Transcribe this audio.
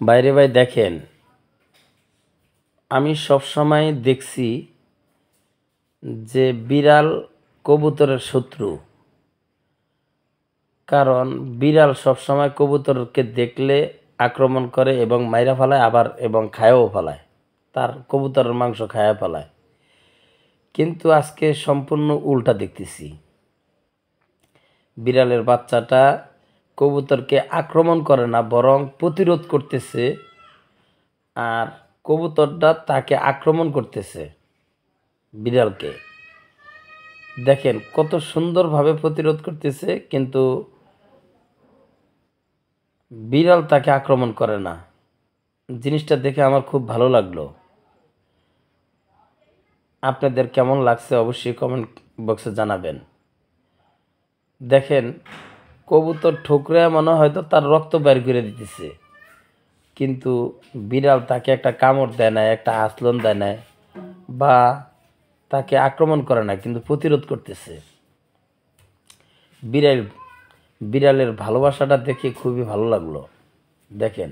বাইরে ভাই দেখেন, আমি সবসময় দেখছি যে বিড়াল কবুতরের শত্রু। কারণ বিড়াল সবসময় কবুতরকে দেখলে আক্রমণ করে এবং মাইরা ফেলায়, আবার এবং খায়ও ফেলায়, তার কবুতরের মাংস খায়া ফেলায়। কিন্তু আজকে সম্পূর্ণ উল্টা দেখতেছি। বিড়ালের বাচ্চাটা কবুতরকে আক্রমণ করে না, বরং প্রতিরোধ করতেছে, আর কবুতরটা তাকে আক্রমণ করতেছে বিড়ালকে। দেখেন কত সুন্দরভাবে প্রতিরোধ করতেছে, কিন্তু বিড়াল তাকে আক্রমণ করে না। জিনিসটা দেখে আমার খুব ভালো লাগলো। আপনাদের কেমন লাগছে অবশ্যই কমেন্ট বক্সে জানাবেন। দেখেন কবুতর ঠুকরে মনে হয়তো তার রক্ত বের করে দিতেছে, কিন্তু বিড়াল তাকে একটা কামড় দেয় না, একটা আঁচড়ন দেয় না, বা তাকে আক্রমণ করে না, কিন্তু প্রতিরোধ করতেছে। বিড়ালের ভালোবাসাটা দেখে খুবই ভালো লাগলো। দেখেন।